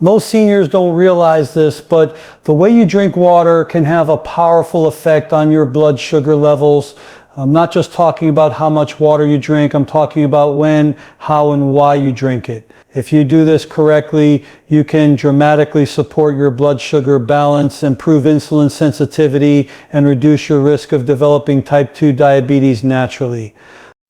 Most seniors don't realize this, but the way you drink water can have a powerful effect on your blood sugar levels. I'm not just talking about how much water you drink, I'm talking about when, how, and why you drink it. If you do this correctly, you can dramatically support your blood sugar balance, improve insulin sensitivity, and reduce your risk of developing type 2 diabetes naturally.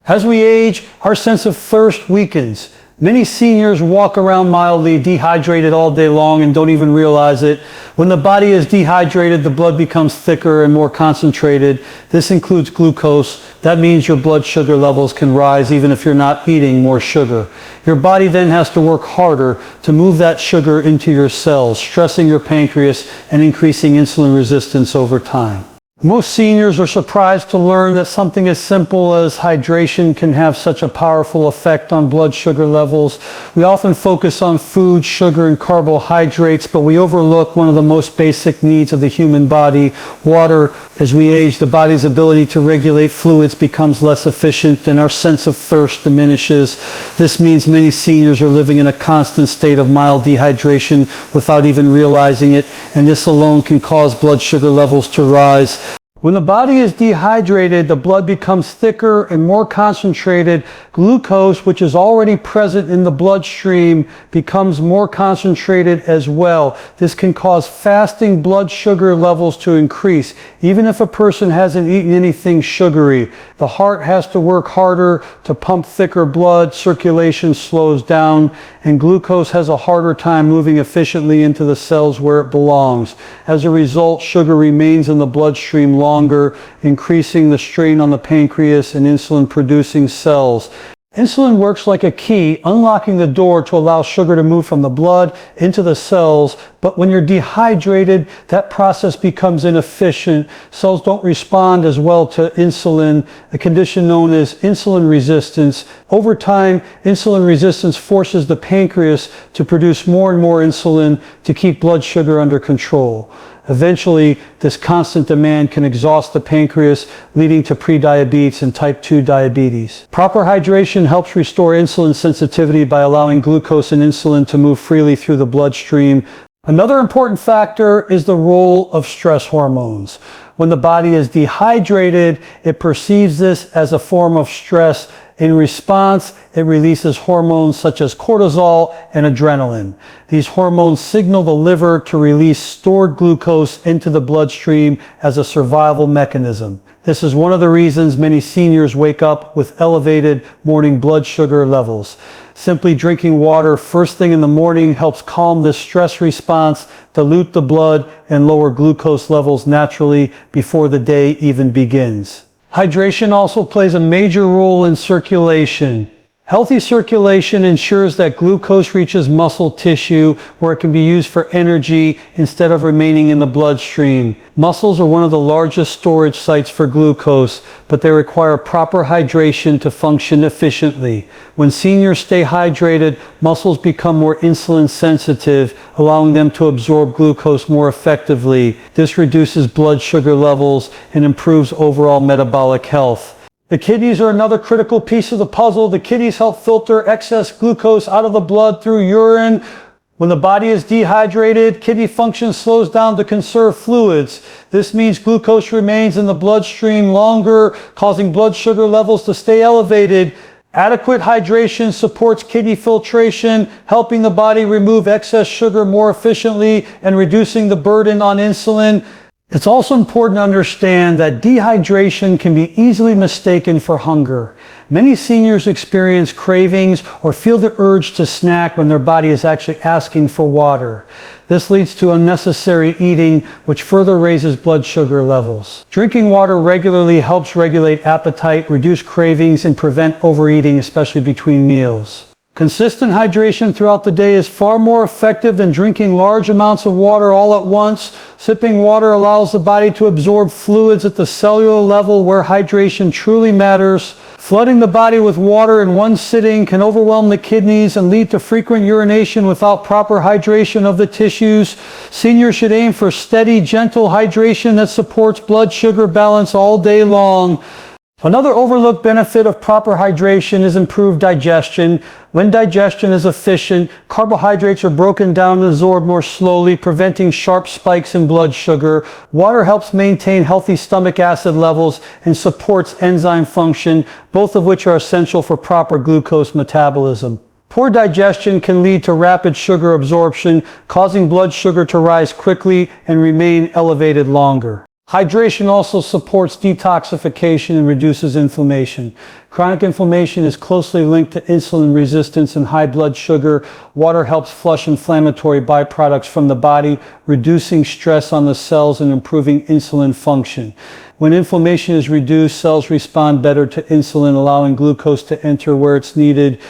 As we age, our sense of thirst weakens. Many seniors walk around mildly dehydrated all day long and don't even realize it. When the body is dehydrated, the blood becomes thicker and more concentrated. This includes glucose. That means your blood sugar levels can rise even if you're not eating more sugar. Your body then has to work harder to move that sugar into your cells, stressing your pancreas and increasing insulin resistance over time. Most seniors are surprised to learn that something as simple as hydration can have such a powerful effect on blood sugar levels. We often focus on food, sugar, and carbohydrates, but we overlook one of the most basic needs of the human body, water. As we age, the body's ability to regulate fluids becomes less efficient and our sense of thirst diminishes. This means many seniors are living in a constant state of mild dehydration without even realizing it, and this alone can cause blood sugar levels to rise. When the body is dehydrated, the blood becomes thicker and more concentrated. Glucose, which is already present in the bloodstream, becomes more concentrated as well. This can cause fasting blood sugar levels to increase, even if a person hasn't eaten anything sugary. The heart has to work harder to pump thicker blood, circulation slows down, and glucose has a harder time moving efficiently into the cells where it belongs. As a result, sugar remains in the bloodstream longer, increasing the strain on the pancreas and insulin-producing cells. Insulin works like a key, unlocking the door to allow sugar to move from the blood into the cells, but when you're dehydrated, that process becomes inefficient. Cells don't respond as well to insulin, a condition known as insulin resistance. Over time, insulin resistance forces the pancreas to produce more and more insulin to keep blood sugar under control. Eventually, this constant demand can exhaust the pancreas, leading to prediabetes and type 2 diabetes. Proper hydration helps restore insulin sensitivity by allowing glucose and insulin to move freely through the bloodstream. Another important factor is the role of stress hormones. When the body is dehydrated, it perceives this as a form of stress. In response, it releases hormones such as cortisol and adrenaline. These hormones signal the liver to release stored glucose into the bloodstream as a survival mechanism. This is one of the reasons many seniors wake up with elevated morning blood sugar levels. Simply drinking water first thing in the morning helps calm this stress response, dilute the blood, and lower glucose levels naturally before the day even begins. Hydration also plays a major role in circulation. Healthy circulation ensures that glucose reaches muscle tissue where it can be used for energy instead of remaining in the bloodstream. Muscles are one of the largest storage sites for glucose, but they require proper hydration to function efficiently. When seniors stay hydrated, muscles become more insulin sensitive, allowing them to absorb glucose more effectively. This reduces blood sugar levels and improves overall metabolic health. The kidneys are another critical piece of the puzzle. The kidneys help filter excess glucose out of the blood through urine. When the body is dehydrated, kidney function slows down to conserve fluids. This means glucose remains in the bloodstream longer, causing blood sugar levels to stay elevated. Adequate hydration supports kidney filtration, helping the body remove excess sugar more efficiently and reducing the burden on insulin. It's also important to understand that dehydration can be easily mistaken for hunger. Many seniors experience cravings or feel the urge to snack when their body is actually asking for water. This leads to unnecessary eating, which further raises blood sugar levels. Drinking water regularly helps regulate appetite, reduce cravings, and prevent overeating, especially between meals. Consistent hydration throughout the day is far more effective than drinking large amounts of water all at once. Sipping water allows the body to absorb fluids at the cellular level where hydration truly matters. Flooding the body with water in one sitting can overwhelm the kidneys and lead to frequent urination without proper hydration of the tissues. Seniors should aim for steady, gentle hydration that supports blood sugar balance all day long. Another overlooked benefit of proper hydration is improved digestion. When digestion is efficient, carbohydrates are broken down and absorbed more slowly, preventing sharp spikes in blood sugar. Water helps maintain healthy stomach acid levels and supports enzyme function, both of which are essential for proper glucose metabolism. Poor digestion can lead to rapid sugar absorption, causing blood sugar to rise quickly and remain elevated longer. Hydration also supports detoxification and reduces inflammation. Chronic inflammation is closely linked to insulin resistance and high blood sugar. Water helps flush inflammatory byproducts from the body, reducing stress on the cells and improving insulin function. When inflammation is reduced, cells respond better to insulin, allowing glucose to enter where it's needed.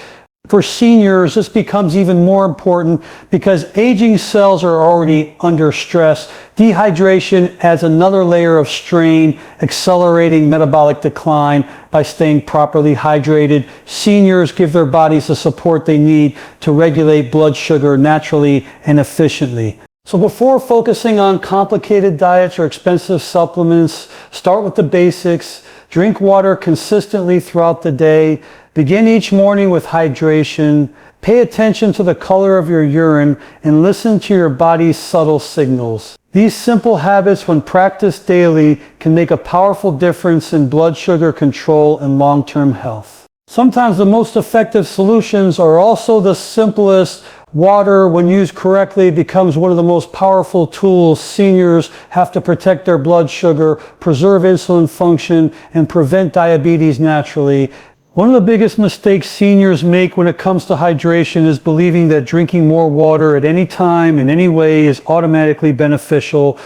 For seniors, this becomes even more important because aging cells are already under stress. Dehydration adds another layer of strain, accelerating metabolic decline by staying properly hydrated. Seniors give their bodies the support they need to regulate blood sugar naturally and efficiently. So before focusing on complicated diets or expensive supplements, start with the basics. Drink water consistently throughout the day. Begin each morning with hydration. Pay attention to the color of your urine and listen to your body's subtle signals. These simple habits, when practiced daily, can make a powerful difference in blood sugar control and long-term health. Sometimes the most effective solutions are also the simplest. Water, when used correctly, becomes one of the most powerful tools. Seniors have to protect their blood sugar, preserve insulin function, and prevent diabetes naturally. One of the biggest mistakes seniors make when it comes to hydration is believing that drinking more water at any time, in any way, is automatically beneficial.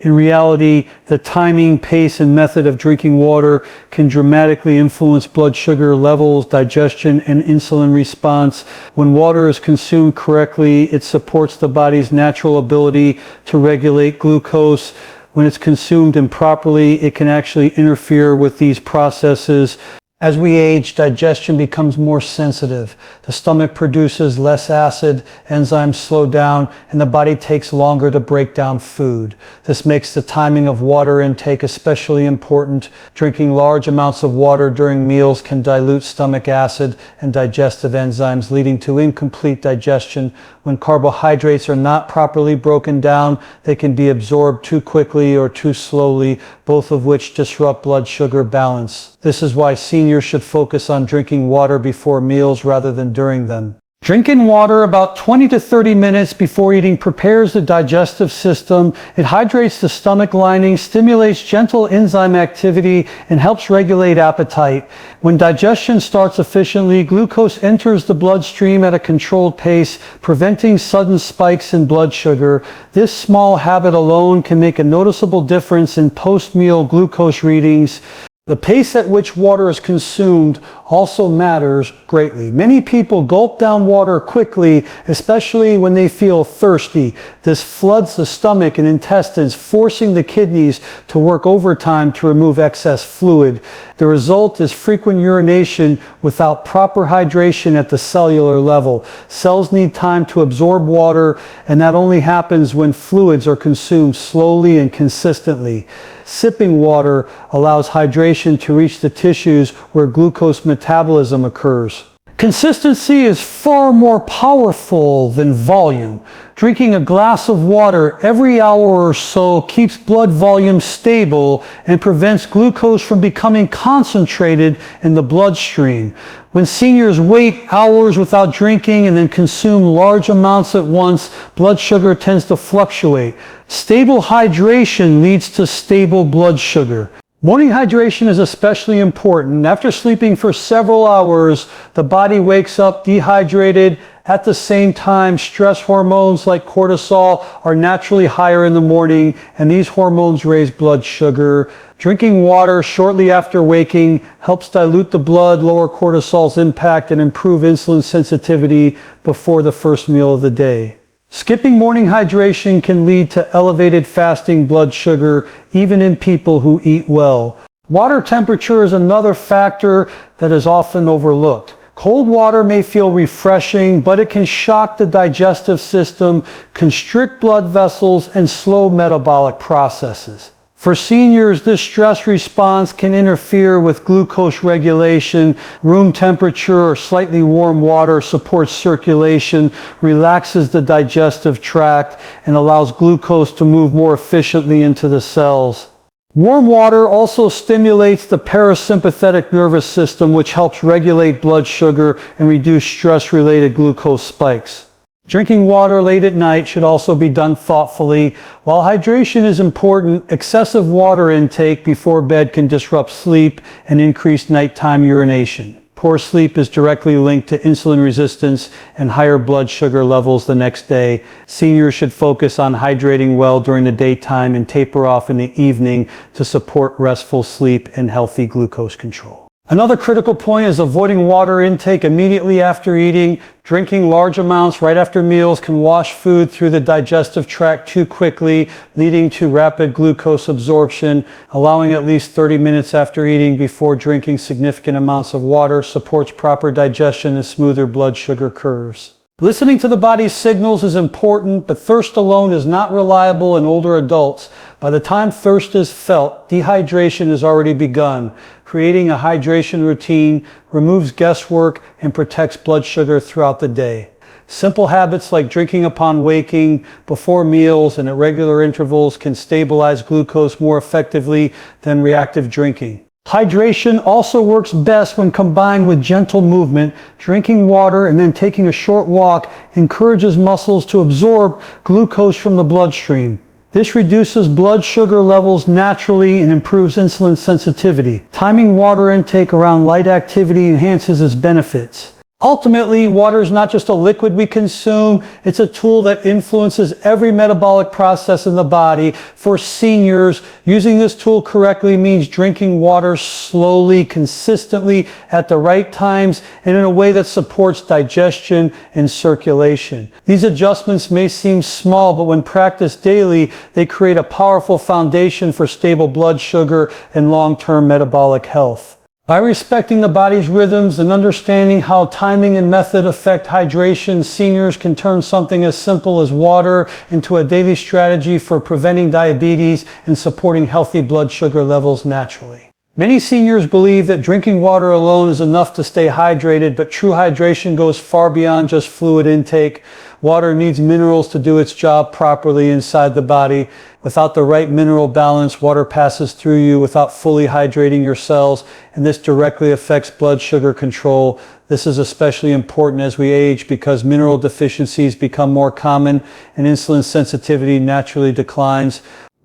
In reality, the timing, pace, and method of drinking water can dramatically influence blood sugar levels, digestion, and insulin response. When water is consumed correctly, it supports the body's natural ability to regulate glucose. When it's consumed improperly, it can actually interfere with these processes. As we age, digestion becomes more sensitive. The stomach produces less acid, enzymes slow down, and the body takes longer to break down food. This makes the timing of water intake especially important. Drinking large amounts of water during meals can dilute stomach acid and digestive enzymes, leading to incomplete digestion. When carbohydrates are not properly broken down, they can be absorbed too quickly or too slowly, both of which disrupt blood sugar balance. This is why seniors should focus on drinking water before meals rather than during them. Drinking water about 20 to 30 minutes before eating prepares the digestive system. It hydrates the stomach lining, stimulates gentle enzyme activity, and helps regulate appetite. When digestion starts efficiently, glucose enters the bloodstream at a controlled pace, preventing sudden spikes in blood sugar. This small habit alone can make a noticeable difference in post-meal glucose readings. The pace at which water is consumed also matters greatly. Many people gulp down water quickly, especially when they feel thirsty. This floods the stomach and intestines, forcing the kidneys to work overtime to remove excess fluid. The result is frequent urination without proper hydration at the cellular level. Cells need time to absorb water, and that only happens when fluids are consumed slowly and consistently. Sipping water allows hydration to reach the tissues where glucose metabolism occurs. Consistency is far more powerful than volume. Drinking a glass of water every hour or so keeps blood volume stable and prevents glucose from becoming concentrated in the bloodstream. When seniors wait hours without drinking and then consume large amounts at once, blood sugar tends to fluctuate. Stable hydration leads to stable blood sugar. Morning hydration is especially important. After sleeping for several hours, the body wakes up dehydrated. At the same time, stress hormones like cortisol are naturally higher in the morning, and these hormones raise blood sugar. Drinking water shortly after waking helps dilute the blood, lower cortisol's impact, and improve insulin sensitivity before the first meal of the day. Skipping morning hydration can lead to elevated fasting blood sugar, even in people who eat well. Water temperature is another factor that is often overlooked. Cold water may feel refreshing, but it can shock the digestive system, constrict blood vessels, and slow metabolic processes. For seniors, this stress response can interfere with glucose regulation. Room temperature or slightly warm water supports circulation, relaxes the digestive tract, and allows glucose to move more efficiently into the cells. Warm water also stimulates the parasympathetic nervous system, which helps regulate blood sugar and reduce stress-related glucose spikes. Drinking water late at night should also be done thoughtfully. While hydration is important, excessive water intake before bed can disrupt sleep and increase nighttime urination. Poor sleep is directly linked to insulin resistance and higher blood sugar levels the next day. Seniors should focus on hydrating well during the daytime and taper off in the evening to support restful sleep and healthy glucose control. Another critical point is avoiding water intake immediately after eating. Drinking large amounts right after meals can wash food through the digestive tract too quickly, leading to rapid glucose absorption. Allowing at least 30 minutes after eating before drinking significant amounts of water supports proper digestion and smoother blood sugar curves. Listening to the body's signals is important, but thirst alone is not reliable in older adults. By the time thirst is felt, dehydration has already begun. Creating a hydration routine removes guesswork and protects blood sugar throughout the day. Simple habits like drinking upon waking, before meals, and at regular intervals can stabilize glucose more effectively than reactive drinking. Hydration also works best when combined with gentle movement. Drinking water and then taking a short walk encourages muscles to absorb glucose from the bloodstream. This reduces blood sugar levels naturally and improves insulin sensitivity. Timing water intake around light activity enhances its benefits. Ultimately, water is not just a liquid we consume, it's a tool that influences every metabolic process in the body. For seniors, using this tool correctly means drinking water slowly, consistently, at the right times, and in a way that supports digestion and circulation. These adjustments may seem small, but when practiced daily, they create a powerful foundation for stable blood sugar and long-term metabolic health. By respecting the body's rhythms and understanding how timing and method affect hydration, seniors can turn something as simple as water into a daily strategy for preventing diabetes and supporting healthy blood sugar levels naturally. Many seniors believe that drinking water alone is enough to stay hydrated, but true hydration goes far beyond just fluid intake. Water needs minerals to do its job properly inside the body. Without the right mineral balance, water passes through you without fully hydrating your cells, and this directly affects blood sugar control. This is especially important as we age because mineral deficiencies become more common and insulin sensitivity naturally declines.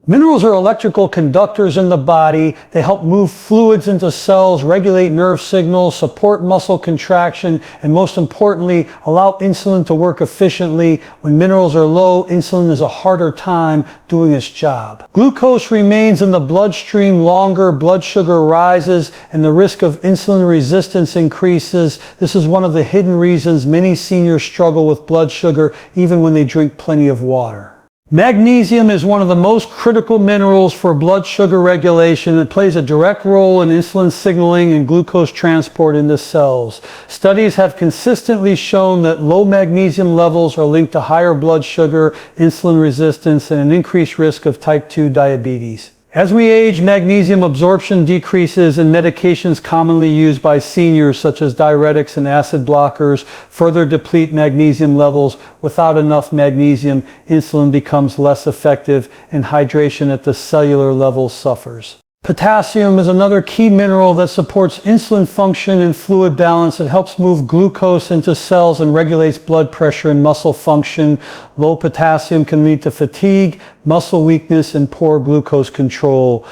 Minerals are electrical conductors in the body. They help move fluids into cells, regulate nerve signals, support muscle contraction, and most importantly, allow insulin to work efficiently. When minerals are low, insulin has a harder time doing its job. Glucose remains in the bloodstream longer, blood sugar rises, and the risk of insulin resistance increases. This is one of the hidden reasons many seniors struggle with blood sugar even when they drink plenty of water. Magnesium is one of the most critical minerals for blood sugar regulation. It plays a direct role in insulin signaling and glucose transport into cells. Studies have consistently shown that low magnesium levels are linked to higher blood sugar, insulin resistance, and an increased risk of type 2 diabetes. As we age, magnesium absorption decreases, and medications commonly used by seniors such as diuretics and acid blockers further deplete magnesium levels. Without enough magnesium, insulin becomes less effective and hydration at the cellular level suffers. Potassium is another key mineral that supports insulin function and fluid balance. It helps move glucose into cells and regulates blood pressure and muscle function. Low potassium can lead to fatigue, muscle weakness, and poor glucose control.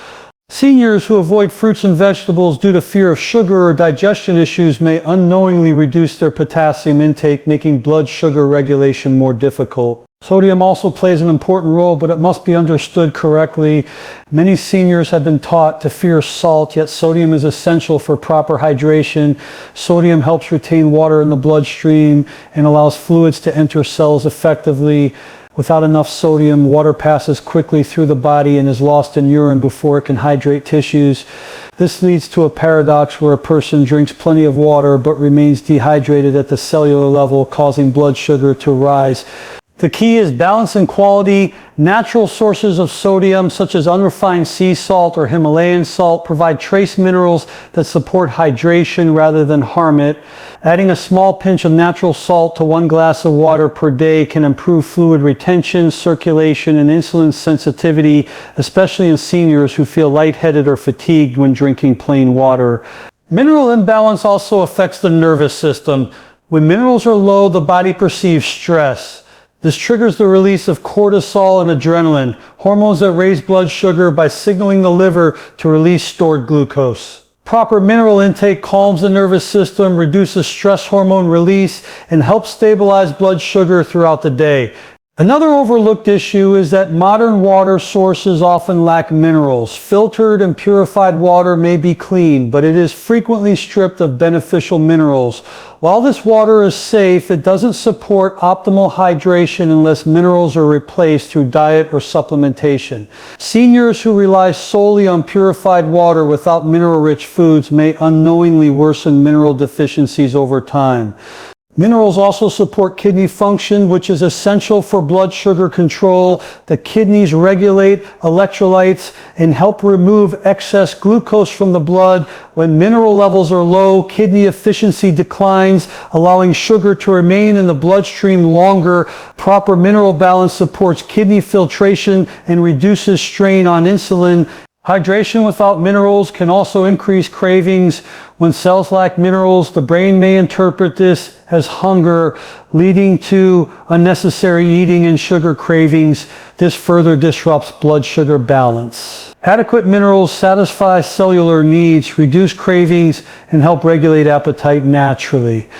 Seniors who avoid fruits and vegetables due to fear of sugar or digestion issues may unknowingly reduce their potassium intake, making blood sugar regulation more difficult. Sodium also plays an important role, but it must be understood correctly. Many seniors have been taught to fear salt, yet sodium is essential for proper hydration. Sodium helps retain water in the bloodstream and allows fluids to enter cells effectively. Without enough sodium, water passes quickly through the body and is lost in urine before it can hydrate tissues. This leads to a paradox where a person drinks plenty of water but remains dehydrated at the cellular level, causing blood sugar to rise. The key is balance and quality. Natural sources of sodium, such as unrefined sea salt or Himalayan salt, provide trace minerals that support hydration rather than harm it. Adding a small pinch of natural salt to 1 glass of water per day can improve fluid retention, circulation, and insulin sensitivity, especially in seniors who feel lightheaded or fatigued when drinking plain water. Mineral imbalance also affects the nervous system. When minerals are low, the body perceives stress. This triggers the release of cortisol and adrenaline, hormones that raise blood sugar by signaling the liver to release stored glucose. Proper mineral intake calms the nervous system, reduces stress hormone release, and helps stabilize blood sugar throughout the day. Another overlooked issue is that modern water sources often lack minerals. Filtered and purified water may be clean, but it is frequently stripped of beneficial minerals. While this water is safe, it doesn't support optimal hydration unless minerals are replaced through diet or supplementation. Seniors who rely solely on purified water without mineral-rich foods may unknowingly worsen mineral deficiencies over time. Minerals also support kidney function, which is essential for blood sugar control. The kidneys regulate electrolytes and help remove excess glucose from the blood. When mineral levels are low, kidney efficiency declines, allowing sugar to remain in the bloodstream longer. Proper mineral balance supports kidney filtration and reduces strain on insulin. Hydration without minerals can also increase cravings. When cells lack minerals, the brain may interpret this as hunger, leading to unnecessary eating and sugar cravings. This further disrupts blood sugar balance. Adequate minerals satisfy cellular needs, reduce cravings, and help regulate appetite naturally.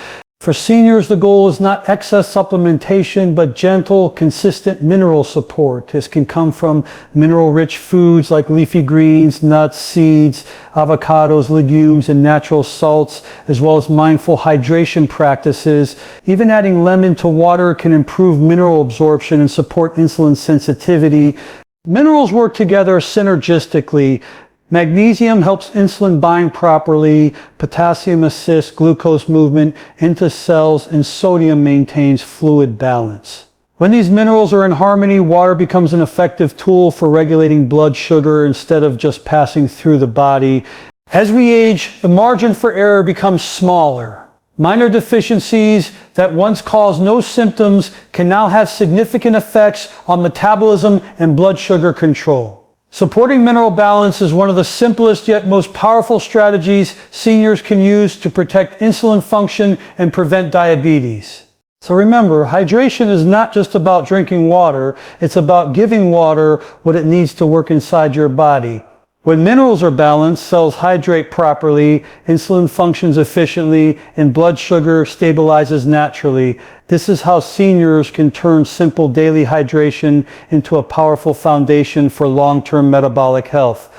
For seniors, the goal is not excess supplementation, but gentle, consistent mineral support. This can come from mineral-rich foods like leafy greens, nuts, seeds, avocados, legumes, and natural salts, as well as mindful hydration practices. Even adding lemon to water can improve mineral absorption and support insulin sensitivity. Minerals work together synergistically. Magnesium helps insulin bind properly, potassium assists glucose movement into cells, and sodium maintains fluid balance. When these minerals are in harmony, water becomes an effective tool for regulating blood sugar instead of just passing through the body. As we age, the margin for error becomes smaller. Minor deficiencies that once caused no symptoms can now have significant effects on metabolism and blood sugar control. Supporting mineral balance is one of the simplest yet most powerful strategies seniors can use to protect insulin function and prevent diabetes. So remember, hydration is not just about drinking water, it's about giving water what it needs to work inside your body. When minerals are balanced, cells hydrate properly, insulin functions efficiently, and blood sugar stabilizes naturally. This is how seniors can turn simple daily hydration into a powerful foundation for long-term metabolic health.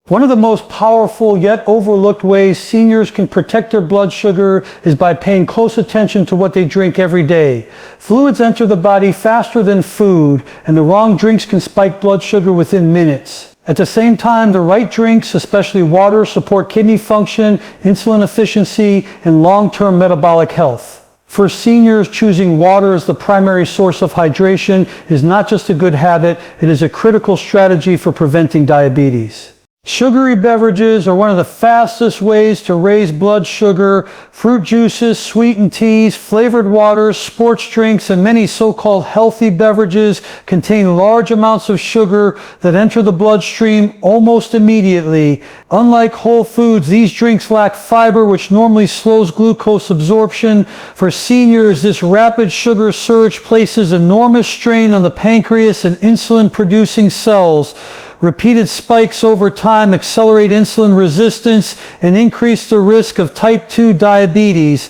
One of the most powerful yet overlooked ways seniors can protect their blood sugar is by paying close attention to what they drink every day. Fluids enter the body faster than food, and the wrong drinks can spike blood sugar within minutes. At the same time, the right drinks, especially water, support kidney function, insulin efficiency, and long-term metabolic health. For seniors, choosing water as the primary source of hydration is not just a good habit, it is a critical strategy for preventing diabetes. Sugary beverages are one of the fastest ways to raise blood sugar. Fruit juices, sweetened teas, flavored waters, sports drinks, and many so-called healthy beverages contain large amounts of sugar that enter the bloodstream almost immediately. Unlike whole foods, these drinks lack fiber, which normally slows glucose absorption. For seniors, this rapid sugar surge places enormous strain on the pancreas and insulin-producing cells. Repeated spikes over time accelerate insulin resistance and increase the risk of type 2 diabetes.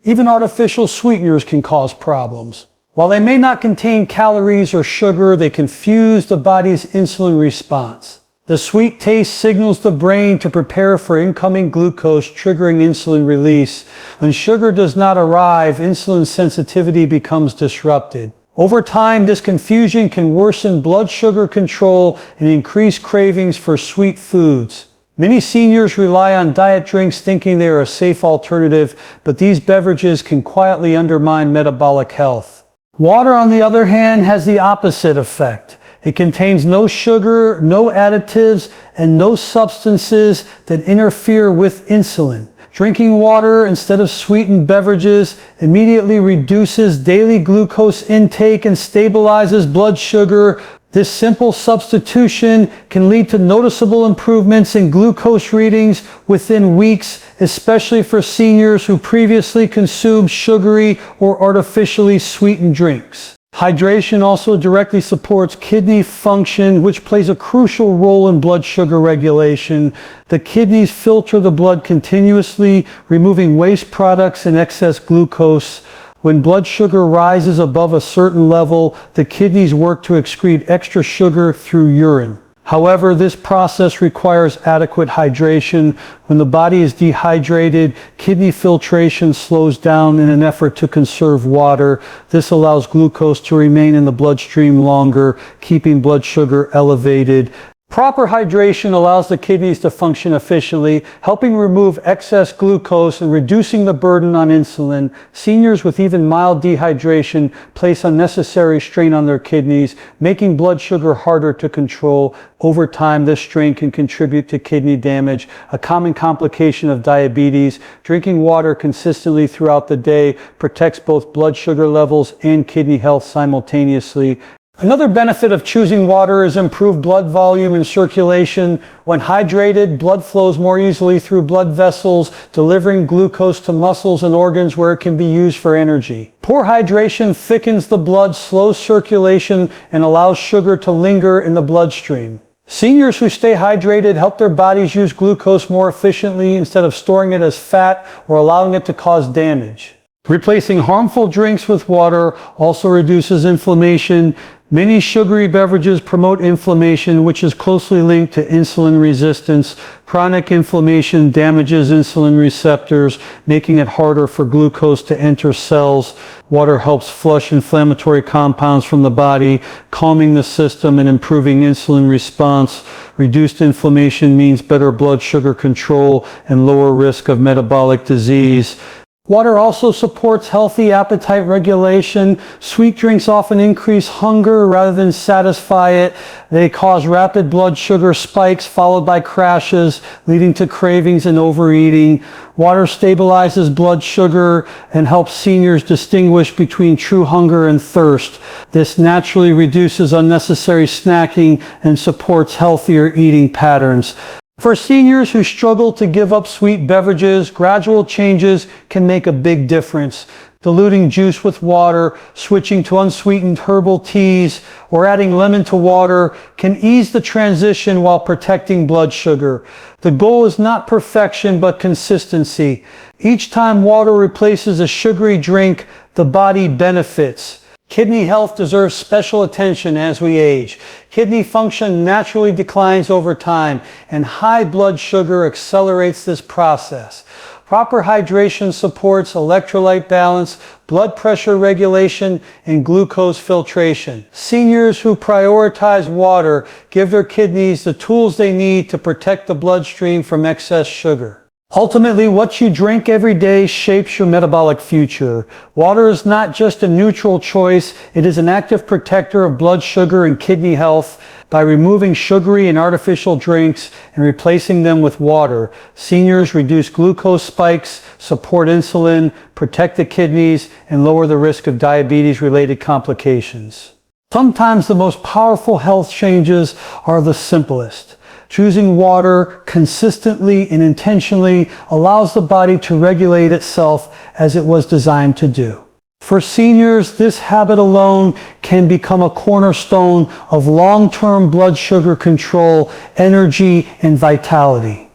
Even artificial sweeteners can cause problems. While they may not contain calories or sugar, they confuse the body's insulin response. The sweet taste signals the brain to prepare for incoming glucose, triggering insulin release. When sugar does not arrive, insulin sensitivity becomes disrupted. Over time, this confusion can worsen blood sugar control and increase cravings for sweet foods. Many seniors rely on diet drinks thinking they are a safe alternative, but these beverages can quietly undermine metabolic health. Water, on the other hand, has the opposite effect. It contains no sugar, no additives, and no substances that interfere with insulin. Drinking water instead of sweetened beverages immediately reduces daily glucose intake and stabilizes blood sugar. This simple substitution can lead to noticeable improvements in glucose readings within weeks, especially for seniors who previously consumed sugary or artificially sweetened drinks. Hydration also directly supports kidney function, which plays a crucial role in blood sugar regulation. The kidneys filter the blood continuously, removing waste products and excess glucose. When blood sugar rises above a certain level, the kidneys work to excrete extra sugar through urine. However, this process requires adequate hydration. When the body is dehydrated, kidney filtration slows down in an effort to conserve water. This allows glucose to remain in the bloodstream longer, keeping blood sugar elevated. Proper hydration allows the kidneys to function efficiently, helping remove excess glucose and reducing the burden on insulin. Seniors with even mild dehydration place unnecessary strain on their kidneys, making blood sugar harder to control. Over time, this strain can contribute to kidney damage, a common complication of diabetes. Drinking water consistently throughout the day protects both blood sugar levels and kidney health simultaneously. Another benefit of choosing water is improved blood volume and circulation. When hydrated, blood flows more easily through blood vessels, delivering glucose to muscles and organs where it can be used for energy. Poor hydration thickens the blood, slows circulation, and allows sugar to linger in the bloodstream. Seniors who stay hydrated help their bodies use glucose more efficiently instead of storing it as fat or allowing it to cause damage. Replacing harmful drinks with water also reduces inflammation. Many sugary beverages promote inflammation, which is closely linked to insulin resistance. Chronic inflammation damages insulin receptors, making it harder for glucose to enter cells. Water helps flush inflammatory compounds from the body, calming the system and improving insulin response. Reduced inflammation means better blood sugar control and lower risk of metabolic disease. Water also supports healthy appetite regulation. Sweet drinks often increase hunger rather than satisfy it. They cause rapid blood sugar spikes followed by crashes, leading to cravings and overeating. Water stabilizes blood sugar and helps seniors distinguish between true hunger and thirst. This naturally reduces unnecessary snacking and supports healthier eating patterns. For seniors who struggle to give up sweet beverages, gradual changes can make a big difference. Diluting juice with water, switching to unsweetened herbal teas, or adding lemon to water can ease the transition while protecting blood sugar. The goal is not perfection, but consistency. Each time water replaces a sugary drink, the body benefits. Kidney health deserves special attention as we age. Kidney function naturally declines over time, and high blood sugar accelerates this process. Proper hydration supports electrolyte balance, blood pressure regulation, and glucose filtration. Seniors who prioritize water give their kidneys the tools they need to protect the bloodstream from excess sugar. Ultimately, what you drink every day shapes your metabolic future. Water is not just a neutral choice, it is an active protector of blood sugar and kidney health. By removing sugary and artificial drinks and replacing them with water, seniors reduce glucose spikes, support insulin, protect the kidneys, and lower the risk of diabetes-related complications. Sometimes the most powerful health changes are the simplest. Choosing water consistently and intentionally allows the body to regulate itself as it was designed to do. For seniors, this habit alone can become a cornerstone of long-term blood sugar control, energy, and vitality.